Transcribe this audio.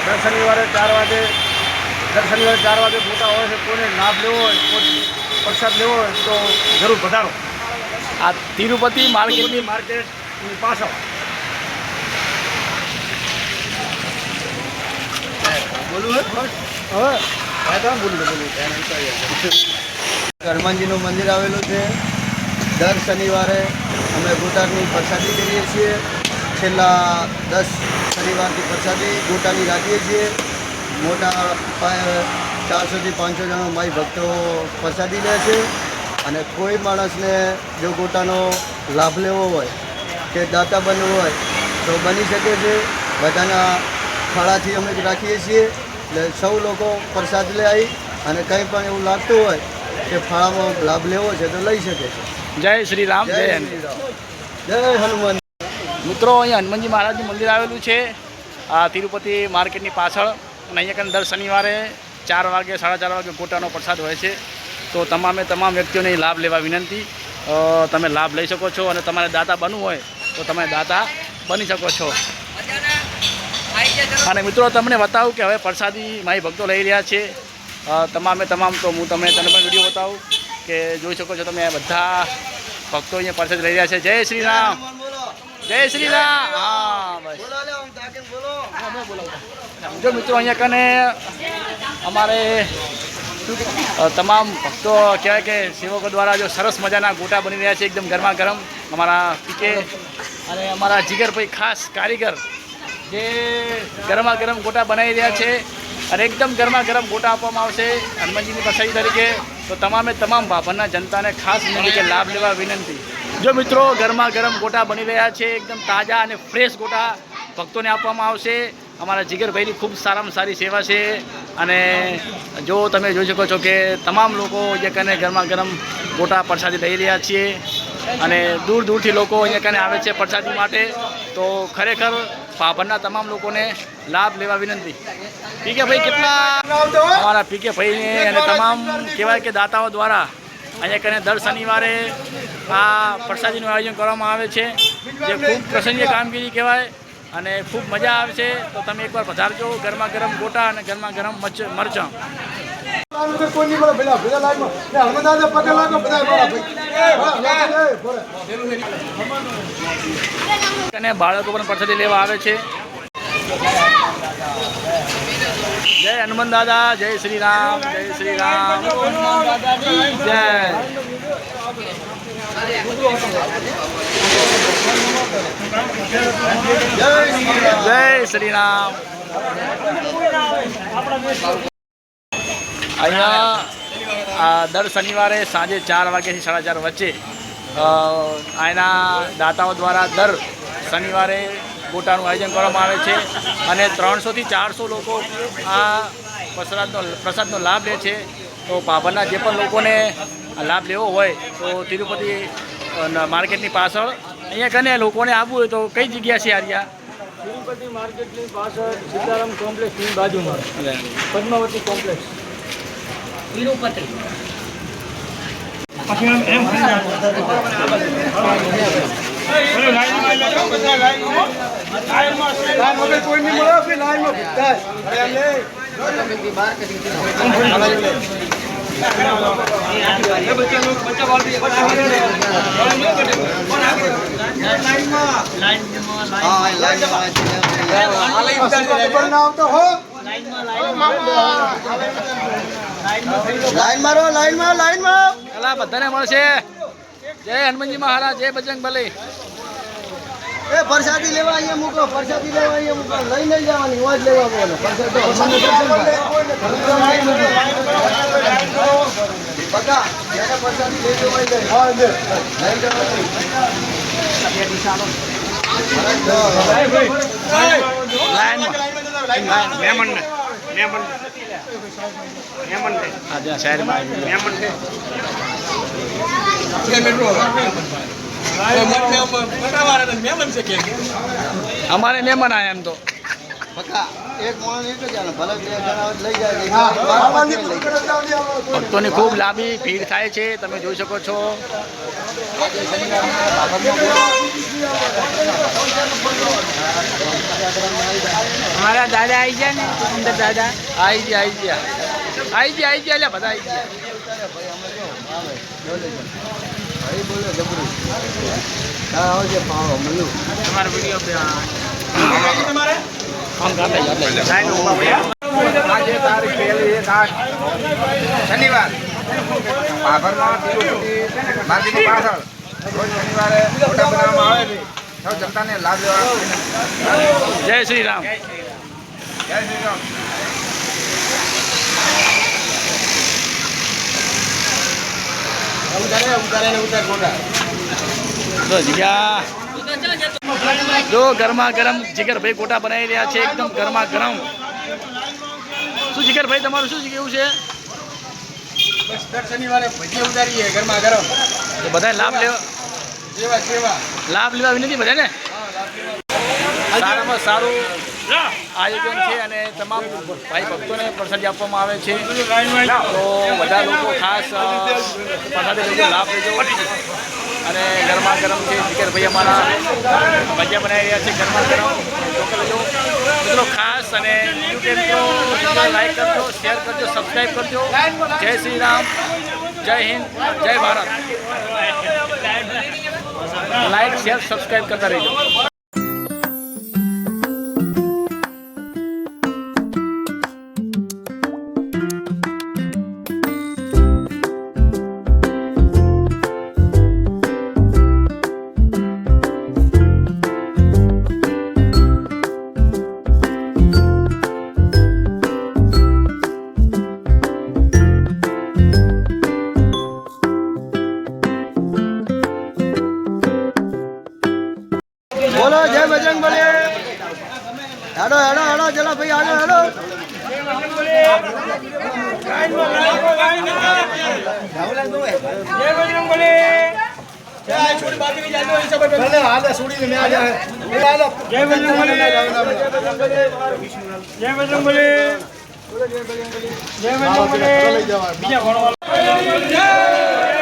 દર શનિવારે 4 વાગે મોટા હોય છે. કોઈને લાભ લેવો હોય, પ્રસાદ લેવો હોય તો જરૂર પધારો. આ તિરુપતિ માર્કેટની પાછળ હનુમાનજીનું મંદિર આવેલું છે. દર શનિવારે અમે ગોટાની પ્રસાદી કરીએ છીએ. છેલ્લા 10 શનિવારથી પ્રસાદી ગોટાની રાખીએ છીએ. મોટા પાયે 400 થી 500 જણા માઈ ભક્તો પ્રસાદી લે છે. અને કોઈ માણસને જો ગોટાનો લાભ લેવો હોય કે દાતા બનવું હોય તો બની શકે છે. બધાના ફાળાથી અમે રાખીએ છીએ. એટલે સૌ લોકો પ્રસાદ લઈ આવી અને કંઈ પણ એવું લાગતું હોય કે ફાળામાં લાભ લેવો છે તો લઈ શકે છે. જય શ્રી રામ. જય હનુમાન. મિત્રો, અહીંયા હનુમાનજી મહારાજનું મંદિર આવેલું છે આ તિરુપતિ માર્કેટની પાછળ. અને અહીંયા કને દર શનિવારે 4 વાગે 4:30 વાગે ગોટાનો પ્રસાદ હોય છે. તો તમામ વ્યક્તિઓને લાભ લેવા વિનંતી. તમે લાભ લઈ શકો છો અને તમારે દાતા બનવું હોય તો તમે દાતા બની શકો છો. અને મિત્રો, તમને બતાવું કે હવે પ્રસાદી મારી ભક્તો લઈ રહ્યા છે તમામ. તો હું તમને પણ વિડીયો બતાવું કે જોઈ શકો છો તમે બધા ભક્તો અહીંયા પ્રસાદ લઈ રહ્યા છે. જય શ્રી રામ. જય શ્રી રામ. હા બસ. જો મિત્રો, અહીંયા કને અમારે તમામ ભક્તો કહેવાય કે સેવકો દ્વારા જો સરસ મજાના ગોટા બની રહ્યા છે એકદમ ગરમા ગરમ. અમારા પીકે અને અમારા જીગરભાઈ ખાસ કારીગર જે ગરમા ગરમ ગોટા બનાવી રહ્યા છે. અને એકદમ ગરમા ગરમ ગોટા આપવામાં આવશે હનુમાનજીની પ્રસાદી તરીકે. તો તમામ ભાભરના જનતાને ખાસ તરીકે લાભ લેવા વિનંતી. જો મિત્રો, ગરમા ગરમ ગોટા બની રહ્યા છે એકદમ તાજા અને ફ્રેશ ગોટા ભક્તોને આપવામાં આવશે. અમારા જીગરભાઈની ખૂબ સારામાં સારી સેવા છે. અને જો તમે જોઈ શકો છો કે તમામ લોકો જે કને ગરમા ગરમ ગોટા પ્રસાદી લઈ રહ્યા છીએ. અને દૂર દૂરથી લોકો અહીંયા કને આવે છે પ્રસાદી માટે. તો ખરેખર ભાભરના તમામ લોકોને લાભ લેવા વિનંતી. પીકે ભાઈ કેટલા અમારા પીકે ભાઈને અને તમામ કહેવાય કે દાતાઓ દ્વારા અહીંયા કને દર શનિવારે આ પ્રસાદીનું આયોજન કરવામાં આવે છે. જે ખૂબ પ્રસંગીય કામગીરી કહેવાય અને ખૂબ મજા આવે છે. તો તમે એકવાર પધારજો. ગરમા ગરમ ગોટા અને ગરમા ગરમ મરચાં. અને બાળકો પણ પ્રસાદી લેવા આવે છે. જય હનુમાન દાદા. જય શ્રી રામ. જય શ્રી રામ. જય જય શ્રી રામ. અહીંયા દર શનિવારે સાંજે 4 વાગ્યાથી 4:30 વચ્ચે અહીંના દાતાઓ દ્વારા દર શનિવારે ગોટાનું આયોજન કરવામાં આવે છે. અને 300 થી 400 લોકો આ પ્રસાદનો લાભ લે છે. તો ભાભરના જે પણ લોકોને લાભ લેવો હોય તો તિરુપતિ માર્કેટની પાછળ અહીંયા કને લોકોને આવવું હોય તો કઈ જગ્યા છે આર્યા? તિરુપતિ માર્કેટની પાછળ સીતારામ કોમ્પ્લેક્સની બાજુમાં પદ્માવતી કોમ્પ્લેક્સ તિરુપતિ. બધાને મળશે. જય હનુમાનજી મહારાજ. જય બજરંગ બલી. એ પ્રસાદી લેવા અહીંયા મૂકો. પ્રસાદી લેવા અહીંયા મૂકો. લઈ નહીં જવાની વાજ લેવા બોલો. અમારે મહેમાન આયા એમ તો પક્કા એક માણસ એક જ આવે ભલે બે જણા લઈ જાય ભક્તોની ખૂબ લાંબી ભીડ થાય છે, તમે જોઈ શકો છો. हमारा दादा आई जाए ना अंदर दादा આવી ગયા એટલે બધા આવી ગયા. ભાઈ બોલો જબરું હા આવજે પાવો મળ્યું हमारा वीडियो पे આજે તારીખ 1/8 શનિવાર પાભરમાં માર્કેટની પાછળ રોજ શનિવારે ગોટા બનાવવામાં આવે છે. સૌ જનતાને લાભ લેવા. જય શ્રી રામ. જય શ્રી રામ. તો જીગા જો ગરમા ગરમ જીગરભાઈ ગોટા બનાવી રહ્યા છે, એકદમ ગરમા ગરમ. શું જીગરભાઈ તમારું શું કેવું છે? દર શનિવારે ભજી ઉતારીએ ગરમા ગરમ. તો બધા લાભ લેવા વિનંતી બધાને. સારામાં સારું આયોજન છે અને તમામ ભાઈ ભક્તોને પ્રસાદી આપવામાં આવે છે. તો બધા લોકો ખાસ પ્રસાદી લાભ લેજો. અને ગરમા ગરમ છે જીગરભાઈ અમારા ભજીયા બનાવી રહ્યા છે ગરમા ગરમ. મિત્રો ખાસ અને લાઈક કરજો, શેર કરજો, સબસ્ક્રાઈબ કરજો. જય શ્રી રામ, જય હિન્દ, જય ભારત. લાઈક શેર સબસ્ક્રાઈબ કરતા રહેજો. બોલો જય બજરંગ બલી હેડો હેડો હેડો ચલો ભાઈ આજો હેડો जय